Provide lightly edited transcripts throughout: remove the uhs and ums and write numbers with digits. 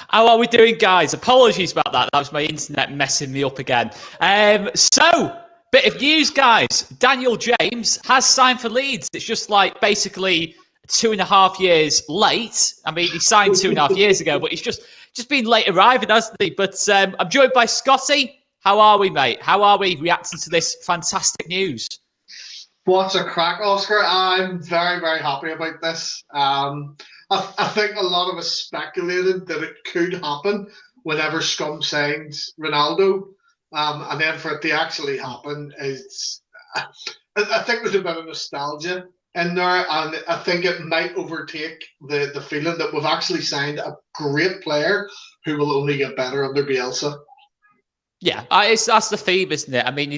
How are we doing, guys? Apologies about that. That was my internet messing me up again. Bit of news, guys. Daniel James has signed for Leeds. It's just like basically 2.5 years late. I mean, he signed 2.5 years ago, but he's just been late arriving, hasn't he? But I'm joined by Scotty. How are we, mate? How are we reacting to this fantastic news? What's a crack, Oscar? I'm very, very happy about this. I think a lot of us speculated that it could happen whenever Scum signs Ronaldo. And then for it to actually happen is, I think there's a bit of nostalgia in there, and I think it might overtake the feeling that we've actually signed a great player who will only get better under Bielsa. Yeah, that's the theme, isn't it? I mean,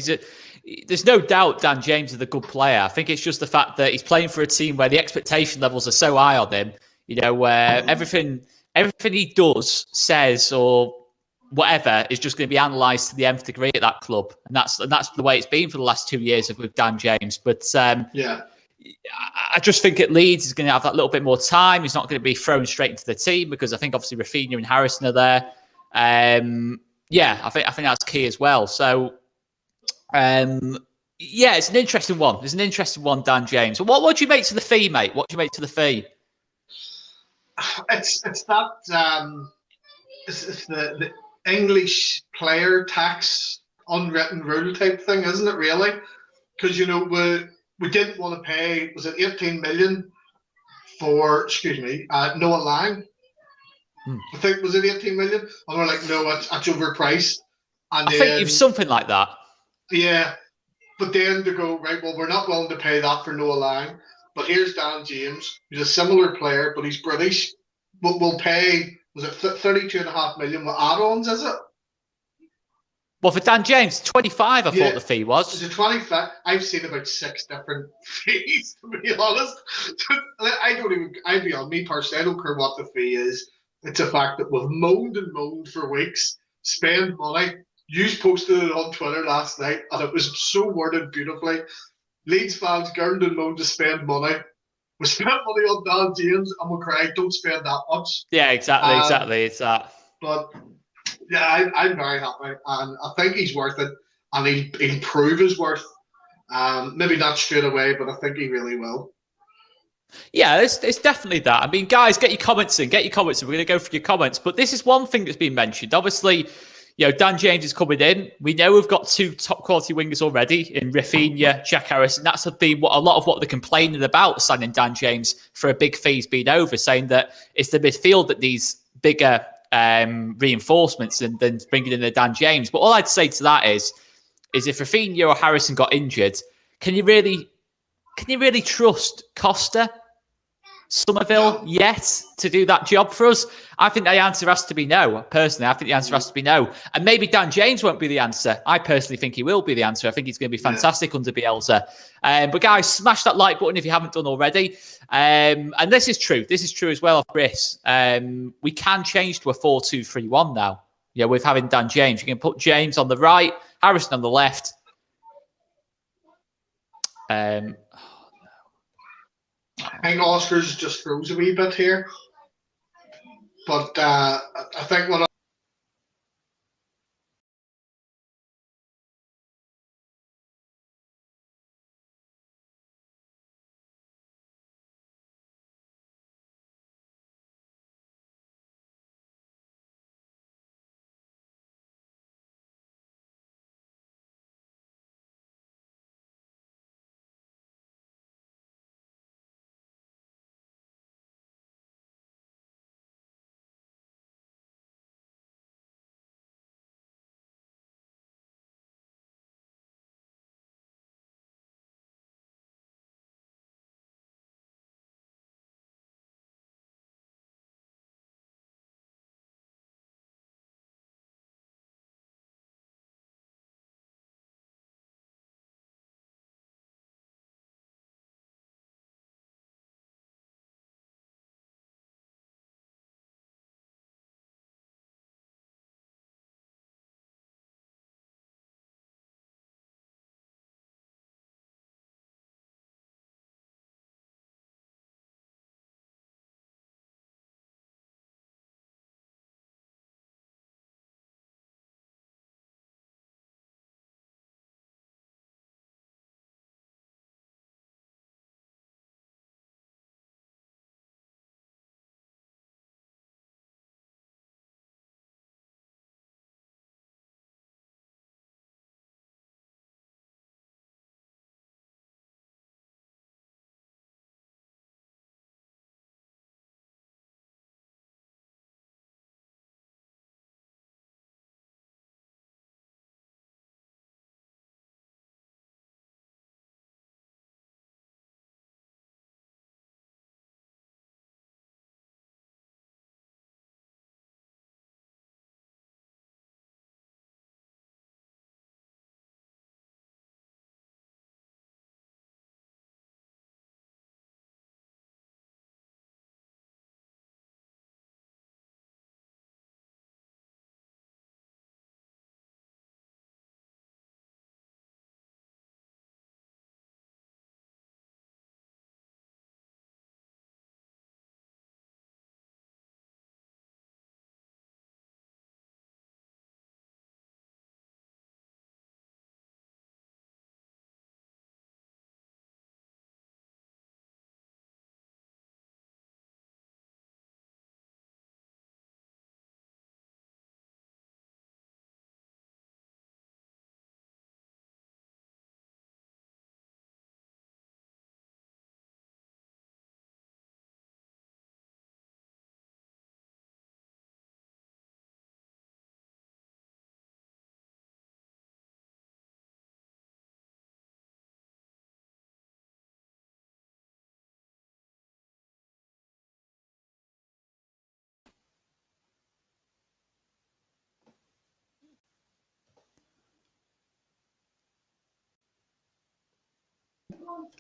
there's no doubt Dan James is a good player. I think it's just the fact that he's playing for a team where the expectation levels are so high on him. You know, where everything he does, says, or whatever is just going to be analysed to the nth degree at that club, and that's the way it's been for the last 2 years with Dan James. But Yeah, I just think at Leeds he's going to have that little bit more time. He's not going to be thrown straight into the team because I think obviously Rafinha and Harrison are there. Yeah, I think that's key as well. So, yeah, it's an interesting one. It's an interesting one, Dan James. What do you make to the fee, mate? What do you make to the fee? it's the English player tax unwritten rule type thing, isn't it? Really, because we didn't want to pay. Was it 18 million for? Excuse me, Noah Lang. I think was it 18 million, and we're like, no, that's overpriced. And I think it was something like that. Yeah, but then to go right, well, we're not willing to pay that for Noah Lang, but here's Dan James, who's a similar player, but he's British. But we'll pay, was it 32.5 million with add-ons? Is it? Well, for Dan James, 25, I thought the fee was. Is it 25? I've seen about 6 different fees, to be honest. I'd be on me personally, I don't care what the fee is. It's a fact that we've moaned and moaned for weeks, spend money. You posted it on Twitter last night, and it was so worded beautifully. Leeds fans gurned and moaned to spend money. We spent money on Dan James, and we cried, don't spend that much. Yeah, exactly. It's that. But yeah, I'm very happy, and I think he's worth it, and he'll prove his worth. Maybe not straight away, but I think he really will. Yeah, it's definitely that. I mean, guys, get your comments in. We're going to go through your comments. But this is one thing that's been mentioned. Obviously, Dan James is coming in. We know we've got 2 top quality wingers already in Rafinha, Jack Harrison. That's been a lot of what they're complaining about, signing Dan James for a big fee's been over, saying that it's the midfield that needs bigger reinforcements than bringing in the Dan James. But all I'd say to that is if Rafinha or Harrison got injured, can you really trust Costa, Somerville yet to do that job for us? I think the answer has to be no. Personally, I think the answer has to be no. And maybe Dan James won't be the answer. I personally think he will be the answer. I think he's going to be fantastic under Bielsa. But guys, smash that like button if you haven't done already. And this is true. This is true as well, Chris. We can change to a 4-2-3-1 now. Yeah, with having Dan James. You can put James on the right, Harrison on the left. I think Oscar's just froze a wee bit here, but I think what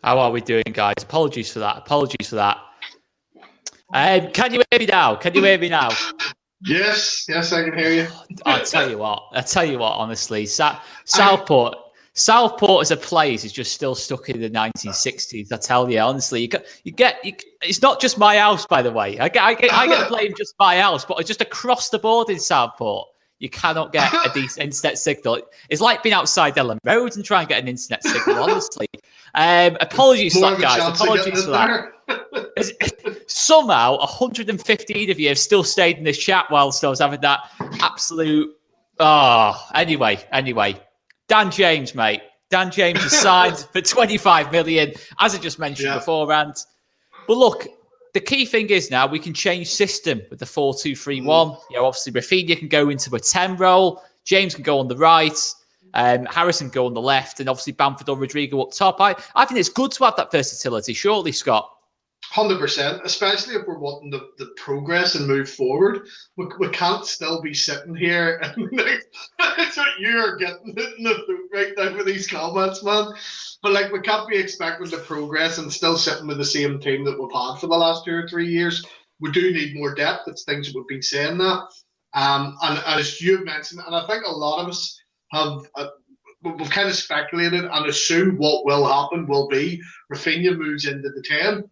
How are we doing, guys? Apologies for that. Can you hear me now? Yes, I can hear you. I'll tell you what. Honestly, Southport as a place is just still stuck in the 1960s. I tell you, honestly, it's not just my house, by the way. I get blamed just my house, but just across the board in Southport, you cannot get a decent internet signal. It's like being outside Ellen Road and trying to get an internet signal. Honestly, apologies for that, guys. Apologies for that. Somehow 115 of you have still stayed in this chat whilst I was having that absolute anyway, Dan James, mate. Dan James is signed for 25 million, as I just mentioned beforehand. But look, the key thing is now we can change system with the 4-2-3-1. Obviously Rafinha can go into a 10 role, James can go on the right, Harrison go on the left, and obviously Bamford or Rodrigo up top. I think it's good to have that versatility, surely, Scott. 100%, especially if we're wanting the progress and move forward. We can't still be sitting here and it's what you're getting in the right now with these comments, man. But we can't be expecting the progress and still sitting with the same team that we've had for the last 2 or 3 years. We do need more depth. It's things that we've been saying that. And as you've mentioned, and I think a lot of us have we've kind of speculated and assumed what will happen will be Rafinha moves into the 10.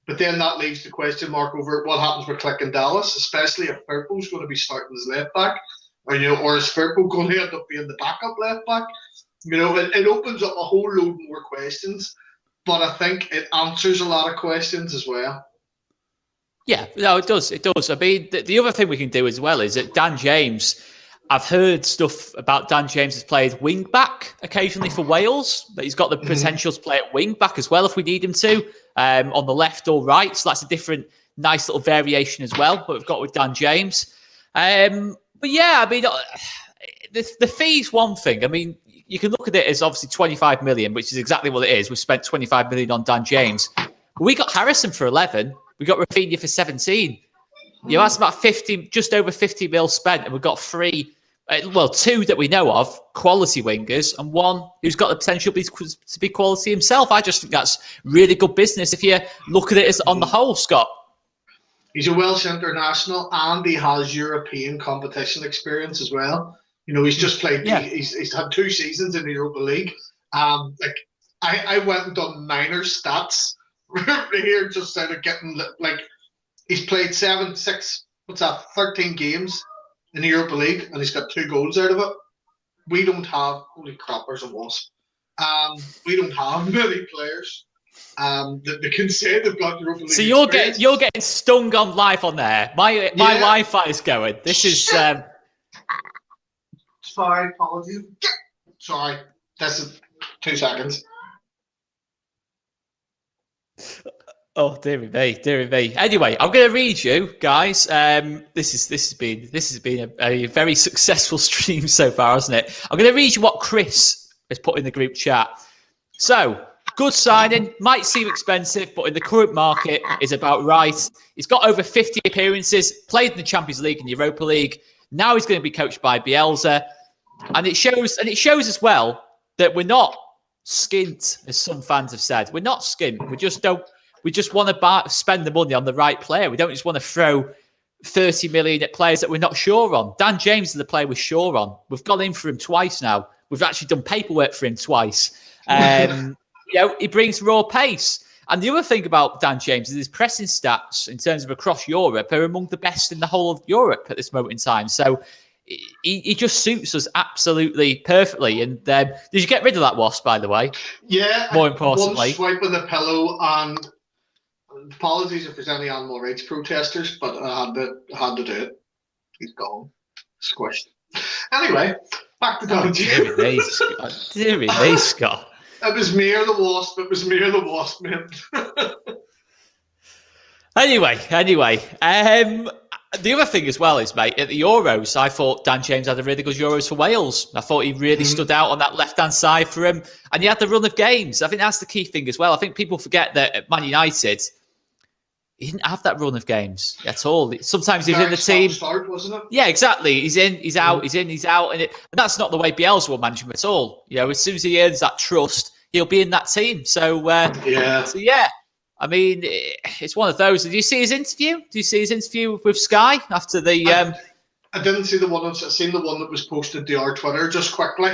But then that leaves the question mark over what happens with Click and Dallas, especially if Firpo's going to be starting as left back, or is Firpo going to end up being the backup left back? It opens up a whole load more questions, but I think it answers a lot of questions as well. Yeah, no, it does. I mean, the other thing we can do as well is that Dan James. I've heard stuff about Dan James has played wing back occasionally for Wales, but he's got the potential to play at wing back as well if we need him to, on the left or right. So that's a different, nice little variation as well. What we've got with Dan James. But yeah, I mean, the fee's one thing. I mean, you can look at it as obviously 25 million, which is exactly what it is. We've spent 25 million on Dan James. We got Harrison for 11. We got Rafinha for 17. That's about 50, just over 50 mil spent, and we've got 2 that we know of, quality wingers, and 1 who's got the potential to be quality himself. I just think that's really good business if you look at it as on the whole, Scott. He's a Welsh international and he has European competition experience as well. He's just played, he's had 2 seasons in the Europa League. I went and done minor stats here just out of getting, he's played 13 games in the Europa League, and he's got 2 goals out of it. We don't have, holy crap, there's a wasp. We don't have many players that can say they've got Europa League. So you're getting stung on live on there. My Wi-Fi is going. This is. Sorry, apologies. Sorry, this is 2 seconds. Oh, dear me. Anyway, I'm going to read you guys. This has been a very successful stream so far, hasn't it? I'm going to read you what Chris has put in the group chat. So, good signing, might seem expensive, but in the current market is about right. He's got over 50 appearances, played in the Champions League and Europa League. Now he's going to be coached by Bielsa, and it shows as well that we're not skint, as some fans have said. We're not skint. We just want to spend the money on the right player. We don't just want to throw 30 million at players that we're not sure on. Dan James is the player we're sure on. We've gone in for him twice now. We've actually done paperwork for him twice. He brings raw pace. And the other thing about Dan James is his pressing stats in terms of across Europe are among the best in the whole of Europe at this moment in time. So he just suits us absolutely perfectly. And did you get rid of that wasp, by the way? Yeah. More importantly. One swipe of the pillow, and apologies if there's any animal rights protesters, but I had to do it. He's gone. Squished. Anyway, back to Dan James. Dear me, Scott. It was me or the wasp, man. Anyway. The other thing as well is, mate, at the Euros, I thought Dan James had a really good Euros for Wales. I thought he really stood out on that left-hand side for him. And he had the run of games. I think that's the key thing as well. I think people forget that at Man United, he didn't have that run of games at all. Sometimes he's in the team. Start, wasn't it? Yeah, exactly. He's in, he's out, he's in, he's out. And that's not the way Bielsa will manage him at all. As soon as he earns that trust, he'll be in that team. So yeah. I mean, it's one of those. Did you see his interview? Did you see his interview with Sky after the? I didn't see the one. I've seen the one that was posted to our Twitter just quickly.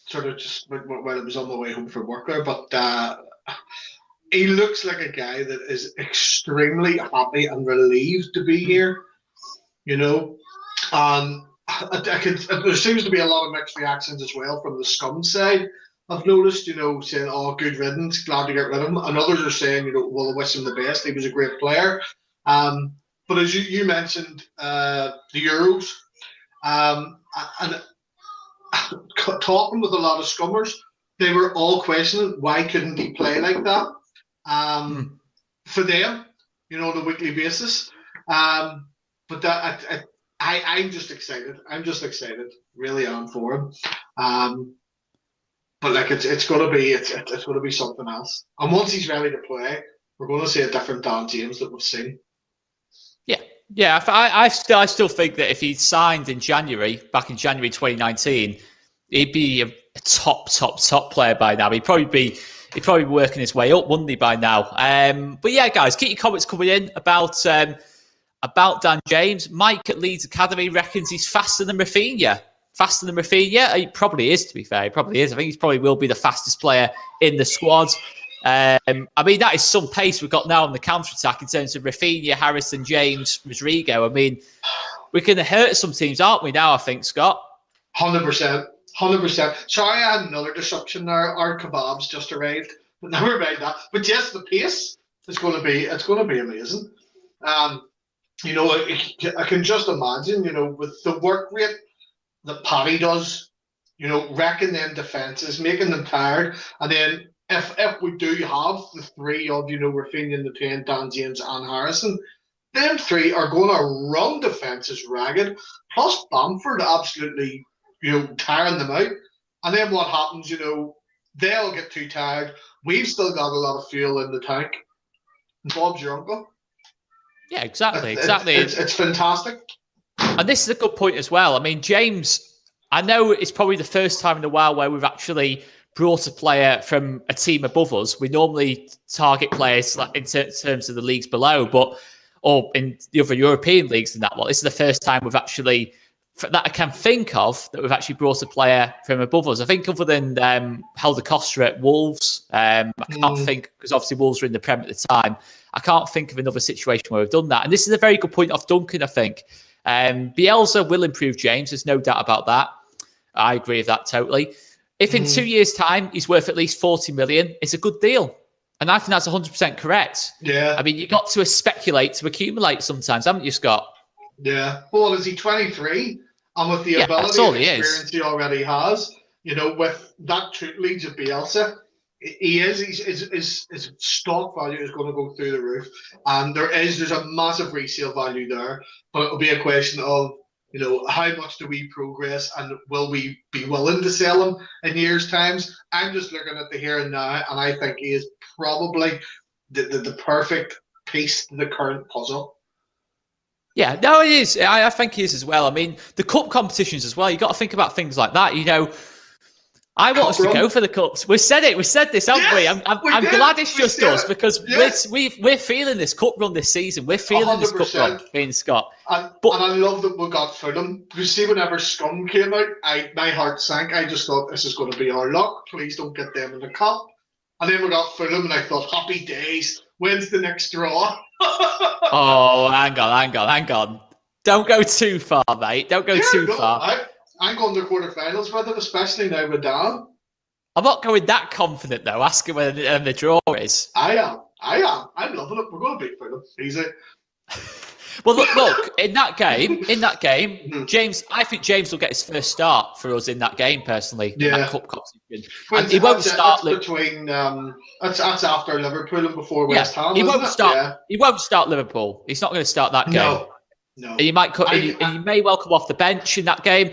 Sort of just while it was on my way home from work there, but he looks like a guy that is extremely happy and relieved to be here. You know, there seems to be a lot of mixed reactions as well from the Scum side. I've noticed, saying, "Oh, good riddance, glad to get rid of him," and others are saying, "Well, I wish him the best. He was a great player." But as you mentioned, the Euros, and talking with a lot of Scummers, they were all questioning why couldn't he play like that for them, on a weekly basis. But that I'm just excited. I'm just excited, really am for him. But like it's gonna be something else. And once he's ready to play, we're going to see a different Dan James that we've seen. Yeah. I still think that if he'd signed back in January 2019, he'd be a top player by now. He'd probably be working his way up, wouldn't he, by now? But yeah, guys, keep your comments coming in about Dan James. Mike at Leeds Academy reckons he's faster than Rafinha. He probably is, to be fair. He probably is. I think he probably will be the fastest player in the squad. I mean, that is some pace we've got now on the counter-attack in terms of Rafinha, Harrison, James, Rodrigo. I mean, we can hurt some teams, aren't we, now, I think, Scott? 100%. Sorry, I had another disruption there. Our kebabs just arrived. But never mind that. But yes, the pace is going to be amazing. I can just imagine, with the work rate that Paddy does, wrecking them defences, making them tired, and then if we do have the three of, Rafinha in the 10, Dan James and Harrison, them three are going to run defences ragged, plus Bamford absolutely, tiring them out. And then what happens, they'll get too tired. We've still got a lot of fuel in the tank. Bob's your uncle. Yeah, exactly. It's fantastic. And this is a good point as well. I mean, James, I know it's probably the first time in a while where we've actually brought a player from a team above us. We normally target players in terms of the leagues below, or in the other European leagues than that one. This is the first time we've actually, that I can think of, that we've actually brought a player from above us. I think other than Helder Costa at Wolves, I can't think, because obviously Wolves were in the Prem at the time, I can't think of another situation where we've done that. And this is a very good point off Duncan, I think. Bielsa will improve James. There's no doubt about that. I agree with that totally. If in 2 years' time he's worth at least 40 million, it's a good deal. And I think that's 100% correct. Yeah. I mean, you got to speculate to accumulate sometimes, haven't you, Scott? Yeah. Well, is he 23? And with the ability and experience he already has, with that Leeds of Bielsa, his stock value is going to go through the roof. And there's a massive resale value there. But it'll be a question of, how much do we progress and will we be willing to sell him in years' times? I'm just looking at the here and now, and I think he is probably the perfect piece to the current puzzle. Yeah, no, it is. I think he is as well. I mean, the cup competitions as well, you've got to think about things like that. I want us to go for the cups. We said this, haven't we? I'm glad it's just us because we're feeling this cup run this season. We're feeling 100%. This cup run, me and Scott. And I love that we got Fulham. You see, whenever Scum came out, my heart sank. I just thought this is going to be our luck. Please don't get them in the cup. And then we got Fulham, and I thought, happy days. When's the next draw? Oh, hang on. Don't go too far, mate. Don't go too far. I'm going to quarterfinals with it, especially now with Dan. I'm not going that confident, though. Ask him where the draw is. I am. I'm loving it. We're going to beat Fulham. Easy. Well, look. In that game, James. I think James will get his first start for us in that game, personally. Yeah. In that cup competition. And he won't start. That's after Liverpool and before West Ham. He won't start. Yeah. He won't start Liverpool. He's not going to start that game. No. And he might he may well come off the bench in that game.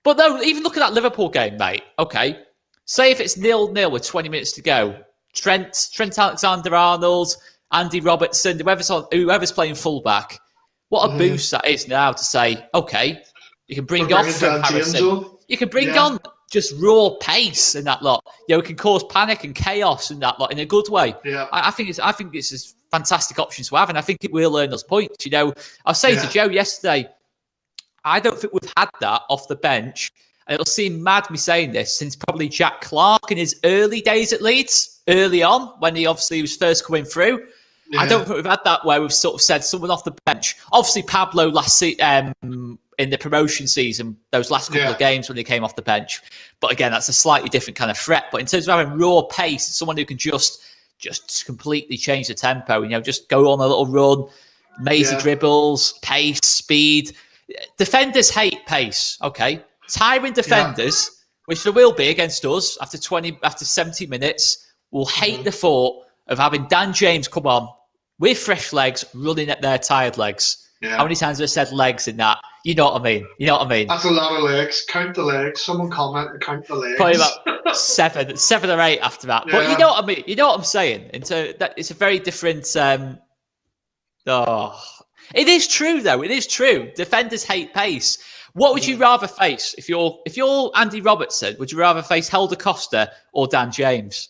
But no, even look at that Liverpool game, mate. Okay, say if it's 0-0 with 20 minutes to go, Trent Alexander-Arnold, Andy Robertson, whoever's playing fullback. What a boost that is now to say, okay, you can bring on Harrison. You can bring on just raw pace and that lot. It can cause panic and chaos and that lot in a good way. Yeah. I think it's a fantastic option to have, and I think it will earn us points. I was saying to Joe yesterday, I don't think we've had that off the bench. And it'll seem mad me saying this since probably Jack Clark in his early days at Leeds, early on when he obviously was first coming through. I don't think we've had that where we've sort of said someone off the bench. Obviously, Pablo in the promotion season, those last couple of games when he came off the bench. But again, that's a slightly different kind of threat. But in terms of having raw pace, someone who can just completely change the tempo, just go on a little run, mazy dribbles, pace, speed. Defenders hate pace, okay? Tiring defenders, which there will be against us after 70 minutes, will hate the thought of having Dan James come on with fresh legs, running at their tired legs. Yeah. How many times have I said legs in that? You know what I mean? That's a lot of legs. Count the legs. Someone comment and count the legs. Probably about seven or eight after that. Yeah. But you know what I mean? You know what I'm saying? It's a very different... It is true, though. It is true. Defenders hate pace. What would you rather face? If you're Andy Robertson, would you rather face Helder Costa or Dan James?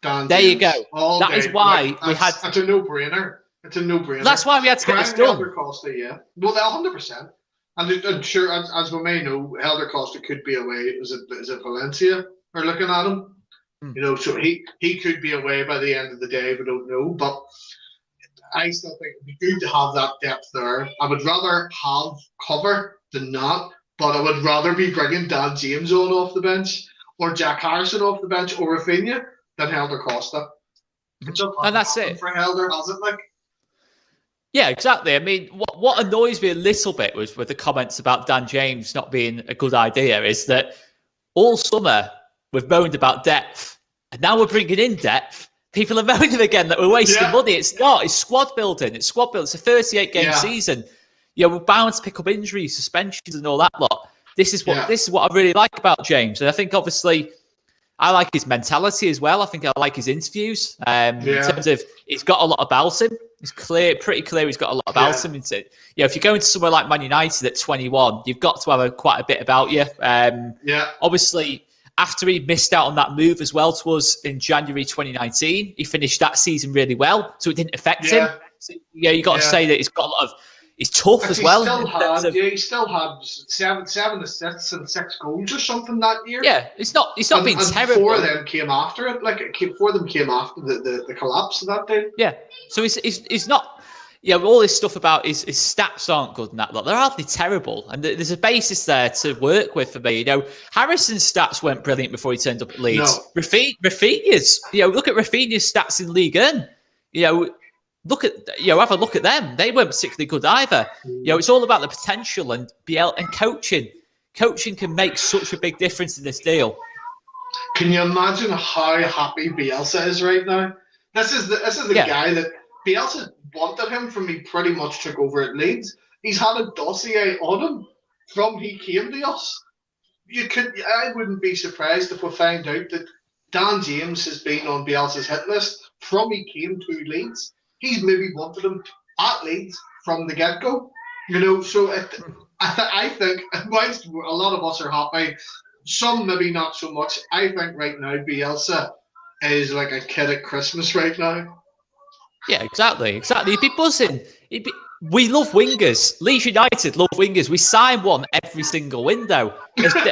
There you go. That is why we had... It's a no-brainer. It's a no-brainer. That's why we had to get this done. Helder Costa, yeah. Well, 100%. And I'm sure, as we may know, Helder Costa could be away. Is it Valencia are looking at him? So he could be away by the end of the day. We don't know. But I still think it'd be good to have that depth there. I would rather have cover than not, but I would rather be bringing Dan James on off the bench or Jack Harrison off the bench or Rafinha than Helder Costa. And that's it. For Helder, has it like? Yeah, exactly. I mean, what annoys me a little bit with the comments about Dan James not being a good idea is that all summer we've moaned about depth, and now we're bringing in depth. People are moaning again that we're wasting money. It's not. It's squad building. It's a 38-game season. We're bound to pick up injuries, suspensions, and all that lot. This is what I really like about James, and I think obviously I like his mentality as well. I think I like his interviews. In terms of he's got a lot about him. It's pretty clear he's got a lot about him. If you go into somewhere like Man United at 21, you've got to have quite a bit about you. Obviously, after he missed out on that move as well to us in January 2019, he finished that season really well, so it didn't affect him. So, you got to say that he's got a lot of. He's tough as well. He still had seven assists and 6 goals or something that year. Yeah, it's not been terrible. 4 of them came after it. 4 of them came after the collapse of that day. Yeah, so he's not. All this stuff about his stats aren't good and that lot. They're hardly terrible, and there's a basis there to work with for me. Harrison's stats weren't brilliant before he turned up at Leeds. No. Rafinha's. Look at Rafinha's stats in League One. Have a look at them. They weren't particularly good either. It's all about the potential and coaching. Coaching can make such a big difference in this deal. Can you imagine how happy Bielsa is right now? This is the guy that Bielsa wanted him from he pretty much took over at Leeds. He's had a dossier on him from he came to us. I wouldn't be surprised if we find out that Dan James has been on Bielsa's hit list from he came to Leeds. He's maybe wanted him at Leeds from the get-go. So I think, whilst a lot of us are happy, some maybe not so much, I think right now Bielsa is like a kid at Christmas right now. Yeah, exactly. He'd be buzzing. We love wingers. Leeds United love wingers. We sign one every single window.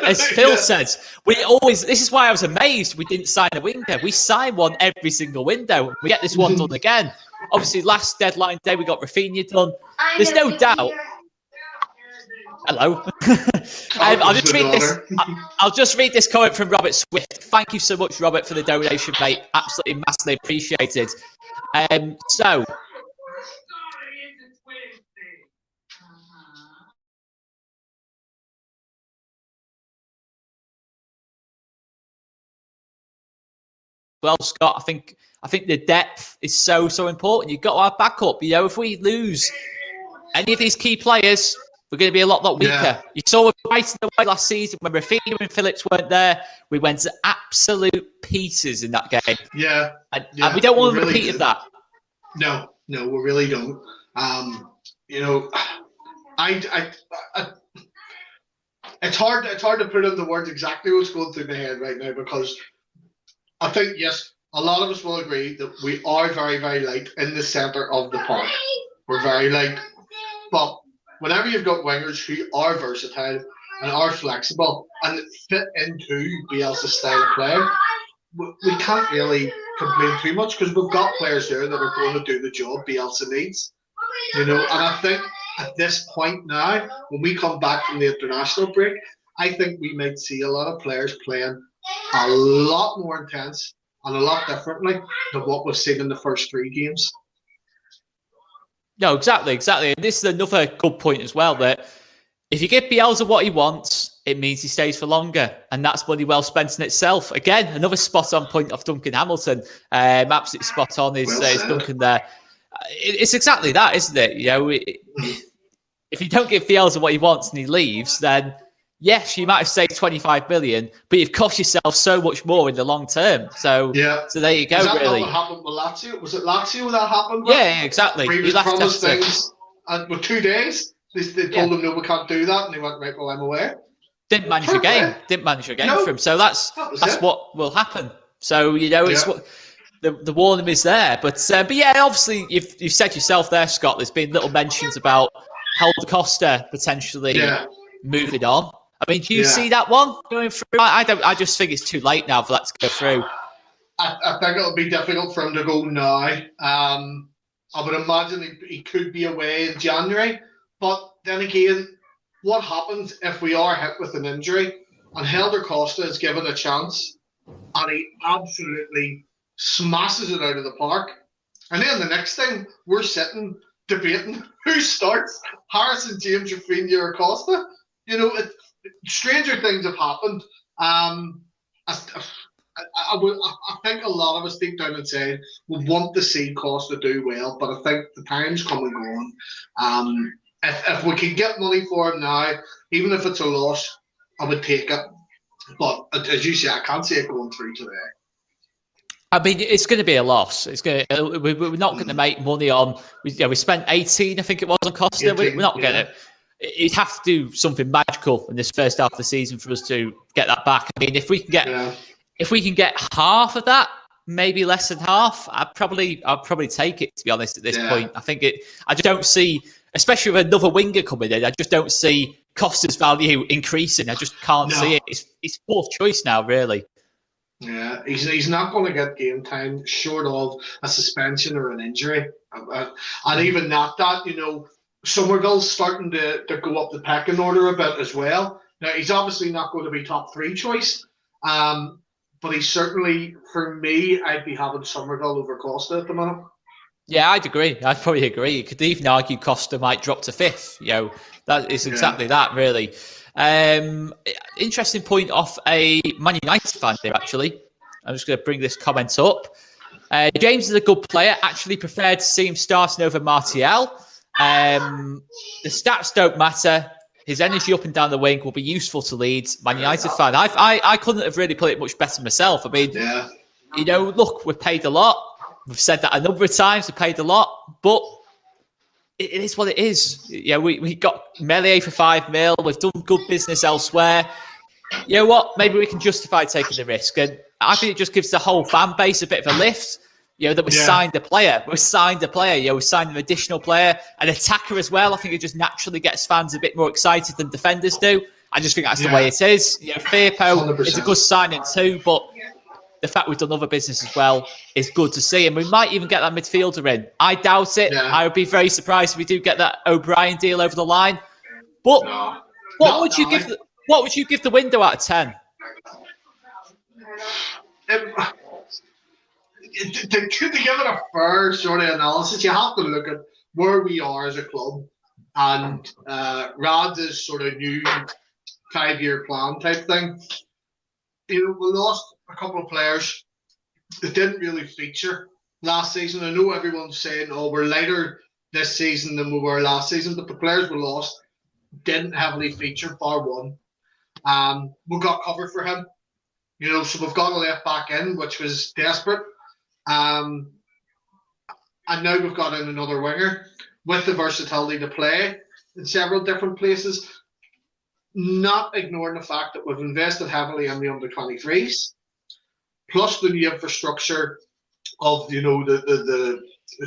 As Phil says, this is why I was amazed we didn't sign a winger. We sign one every single window. We get this one done again. Obviously, last deadline day, we got Rafinha done. There's no doubt. Hello. I'll just read this comment from Robert Swift. Thank you so much, Robert, for the donation, mate. Absolutely massively appreciated. So... Well, Scott, I think the depth is so important. You've got to have backup. If we lose any of these key players, we're going to be a lot weaker. Yeah. You saw with Brighton away last season when Rafinha and Phillips weren't there. We went to absolute pieces in that game. Yeah, and we don't want to repeat that. No, we really don't. It's hard to put into words exactly what's going through my head right now, because I think, yes, a lot of us will agree that we are very, very light in the centre of the park. We're very light. But whenever you've got wingers who are versatile and are flexible and fit into Bielsa's style of play, we can't really complain too much, because we've got players there that are going to do the job Bielsa needs. And I think at this point now, when we come back from the international break, I think we might see a lot of players playing a lot more intense and a lot differently than what we've seen in the first 3 games. No, exactly. And this is another good point as well, that if you give Bielsa what he wants, it means he stays for longer. And that's money well spent in itself. Again, another spot-on point of Duncan Hamilton. Absolutely spot on is Duncan there. It's exactly that, isn't it? If you don't give Bielsa what he wants and he leaves, then yes, you might have saved 25 million, but you've cost yourself so much more in the long term. So there you go. Is that really, not what happened with Lazio? Was it Lazio that happened? Yeah, exactly. Where he was promised things, and with 2 days, they told him no, we can't do that, and he went, right, well, I'm away. Didn't manage a game for him. So that's what will happen. So it's what the warning is there. But yeah, obviously you've said yourself there, Scott. There's been little mentions about Helder Costa potentially moving on. I mean, do you see that one going through? I don't. I just think it's too late now for that to go through. I think it'll be difficult for him to go now. I would imagine he could be away in January. But then again, what happens if we are hit with an injury and Helder Costa is given a chance and he absolutely smashes it out of the park? And then the next thing, we're sitting debating who starts, Harrison, James, Rafinha, or Costa. Stranger things have happened. I think a lot of us deep down inside would want to see Costa do well, but I think the time's come and gone. If we can get money for him now, even if it's a loss, I would take it. But as you say, I can't see it going through today. I mean, it's going to be a loss. We're not going to make money on. We spent 18, I think it was, on Costa. We're not going to. It'd have to do something magical in this first half of the season for us to get that back. I mean, if we can get half of that, maybe less than half, I'd probably take it, to be honest, at this point. I think I just don't see, especially with another winger coming in, I just don't see Costa's value increasing. I just can't see it. It's fourth choice now, really. Yeah, he's not going to get game time short of a suspension or an injury. And even not that, Somerville's starting to go up the pecking order a bit as well. Now, he's obviously not going to be top 3 choice, but he's certainly, for me, I'd be having Somerville over Costa at the minute. Yeah, I'd agree. I'd probably agree. You could even argue Costa might drop to 5th. That is exactly that, really. Interesting point off a Man United fan there, actually. I'm just going to bring this comment up. James is a good player. Actually preferred to see him starting over Martial. The stats don't matter. His energy up and down the wing will be useful to Leeds. Man United fan. I couldn't have really put it much better myself. I mean, look, we've paid a lot. We've said that a number of times. We paid a lot, but it is what it is. We got Melee for 5 mil. We've done good business elsewhere. You know what? Maybe we can justify taking the risk. And I think it just gives the whole fan base a bit of a lift. That we signed a player. We signed an additional player, an attacker as well. I think it just naturally gets fans a bit more excited than defenders do. I just think that's the way it is. Firpo is a good signing too, but the fact we've done other business as well is good to see. And we might even get that midfielder in. I doubt it. I would be very surprised if we do get that O'Brien deal over the line. But what would you give the window out of 10? To give it a fair sort of analysis, you have to look at where we are as a club and Rad's sort of new 5-year plan type thing. We lost a couple of players that didn't really feature last season. I know everyone's saying, we're lighter this season than we were last season, but the players we lost didn't heavily feature, bar one. We got cover for him. So we've got a left back in, which was desperate. And now we've got in another winger with the versatility to play in several different places. not ignoring the fact that we've invested heavily in the under-23s, plus the new infrastructure of the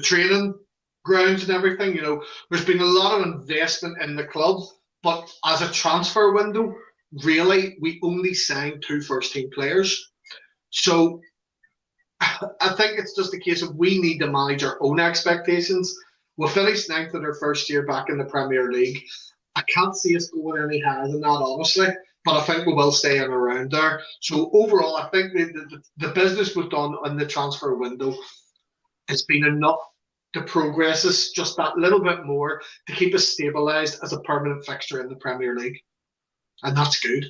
training grounds and everything. There's been a lot of investment in the club, but as a transfer window, really, we only signed 2 first-team players. So I think it's just a case of we need to manage our own expectations. We finished ninth in our first year back in the Premier League. I can't see us going any higher than that, honestly, but I think we will stay in around there. So overall, I think the business we've done in the transfer window has been enough to progress us just that little bit more to keep us stabilised as a permanent fixture in the Premier League. And that's good.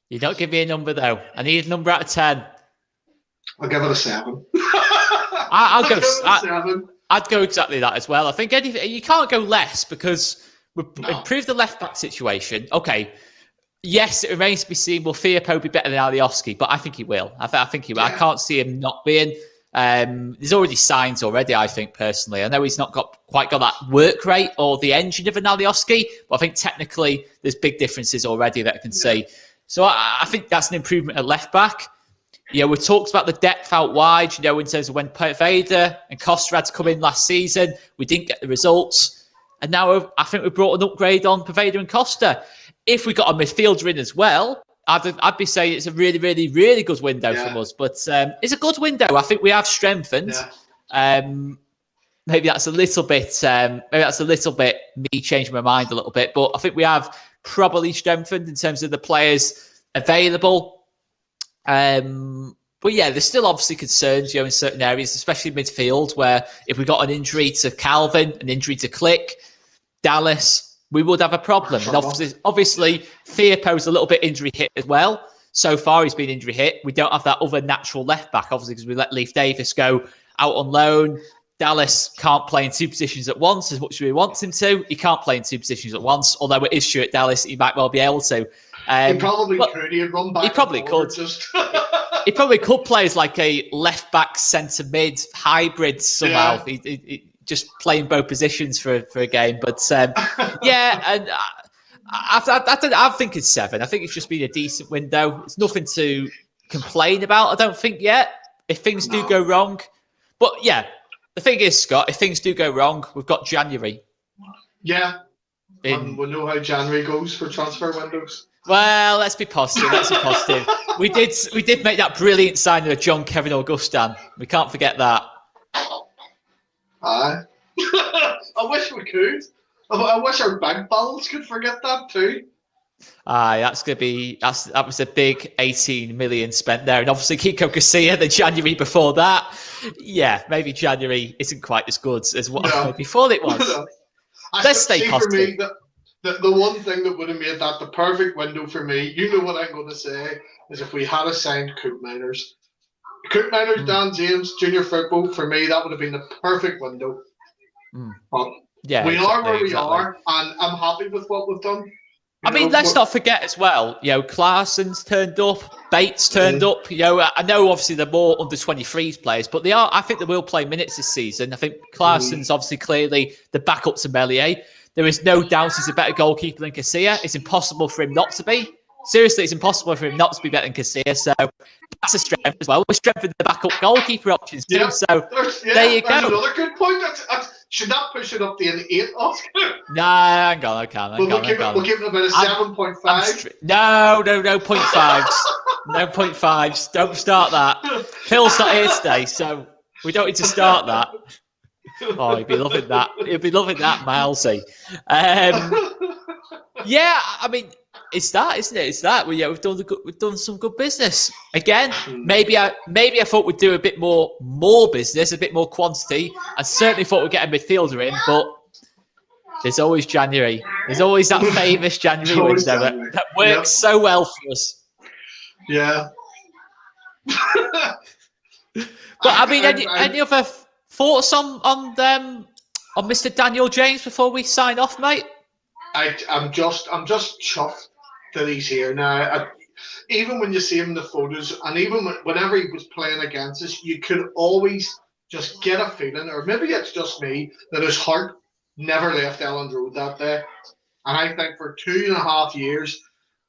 You don't give me a number, though. I need a number out of 10. I'll give it a 7. I'll go 7. I'd go exactly that as well. I think you can't go less because we've improved the left-back situation. Okay, yes, it remains to be seen. Will Firpo be better than Alioski? But I think he will. I think he will. Yeah. I can't see him not being. There's already signs already, I think, personally. I know he's not quite got that work rate or the engine of an Alioski, but I think technically there's big differences already that I can see. So I think that's an improvement at left-back. We talked about the depth out wide, in terms of when Vader and Costa had to come in last season. We didn't get the results. And now I think we brought an upgrade on Vader and Costa. If we got a midfielder in as well, I'd be saying it's a really, really, really good window from us. But it's a good window. I think we have strengthened. Maybe that's a little bit. Me changing my mind a little bit. But I think we have probably strengthened in terms of the players available. But yeah, there's still obviously concerns, in certain areas, especially midfield, where if we got an injury to Calvin, an injury to Click, Dallas, we would have a problem. And obviously, Firpo's a little bit injury hit as well. So far, he's been injury hit. We don't have that other natural left back, obviously, because we let Leif Davis go out on loan. Dallas can't play in 2 positions at once as much as we want him to. He can't play in 2 positions at once, although it is Stuart Dallas, he might well be able to. He probably could. He'd run back. He probably could. He probably could play as like a left back, centre mid hybrid somehow. Yeah. He just playing both positions for a game. But and I think it's 7. I think it's just been a decent window. It's nothing to complain about, I don't think, yet. If things do go wrong. But yeah, the thing is, Scott, if things do go wrong, we've got January. Yeah. And we'll know how January goes for transfer windows. Well, let's be positive. We did make that brilliant signing of John Kevin Augustin. We can't forget that. Aye. I wish we could. I wish our bank balance could forget that too. Aye, that was a big 18 million spent there. And obviously Kiko Casilla, the January before that. Yeah, maybe January isn't quite as good as what maybe thought it was. No. Let's stay positive. For me, the one thing that would have made that the perfect window for me, you know what I'm going to say, is if we had assigned Coop Miners. Coop Miners, Dan James, junior football, for me, that would have been the perfect window. But we are where we are, and I'm happy with what we've done. Let's not forget as well, Claessen's turned up, Bates turned up. I know obviously they're more under 23s players, but I think they will play minutes this season. I think Claessen's obviously clearly the backup to Meslier. There is no doubt he's a better goalkeeper than Casilla. It's impossible for him not to be. Seriously, it's impossible for him not to be better than Casilla. So that's a strength as well. We're strengthening the backup goalkeeper options too. So there you go. Another good point. Should not push it up to an 8, Oscar. No, hang on. We'll give it about a 7.5. No, 0.5s. No 0.5s. Don't start that. Phil's not here today, so we don't need to start that. Oh, he'd be loving that. Milesy. It's that, isn't it? It's that. We've done some good business. Again, maybe I thought we'd do a bit more business, a bit more quantity. I certainly thought we'd get a midfielder in, but there's always January. There's always that famous January window that works so well for us. Yeah. But any other thoughts on Mr. Daniel James before we sign off, mate? I'm just chuffed that he's here now. Even when you see him in the photos, and even whenever he was playing against us, you could always just get a feeling, or maybe it's just me, that his heart never left Elland Road that day. And I think for 2.5 years,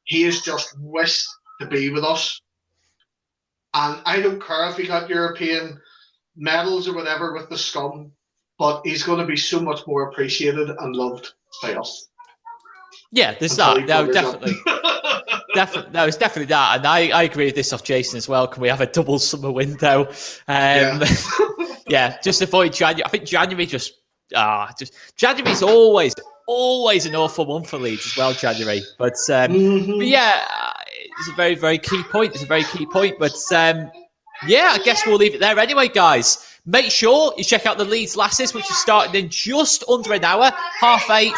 he has just wished to be with us. And I don't care if he got European medals or whatever with the Scum, but he's going to be so much more appreciated and loved by us. Yeah, there's that. No, definitely. Definitely, no, it's definitely that, and I agree with this off Jason as well. Can we have a double summer window? Yeah, just avoid January. I think January just January's always an awful month for Leeds as well. January, but yeah, it's a very very key point. It's a very key point, but yeah, I guess we'll leave it there anyway, guys. Make sure you check out the Leeds Lasses, which is starting in just under an hour, 8:30.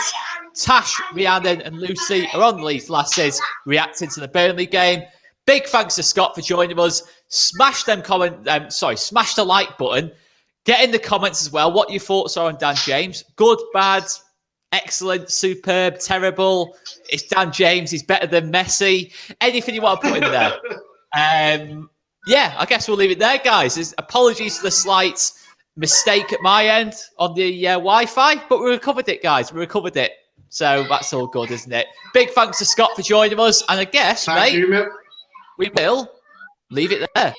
Tash, Rhiannon and Lucy are on the Leeds Lasses reacting to the Burnley game. Big thanks to Scott for joining us. Smash smash the like button. Get in the comments as well what your thoughts are on Dan James. Good, bad, excellent, superb, terrible. It's Dan James. He's better than Messi. Anything you want to put in there. Yeah, I guess we'll leave it there, guys. Apologies for the slight mistake at my end on the Wi-Fi, but we recovered it, guys. We recovered it. So that's all good, isn't it? Big thanks to Scott for joining us. And I guess, mate, we will leave it there.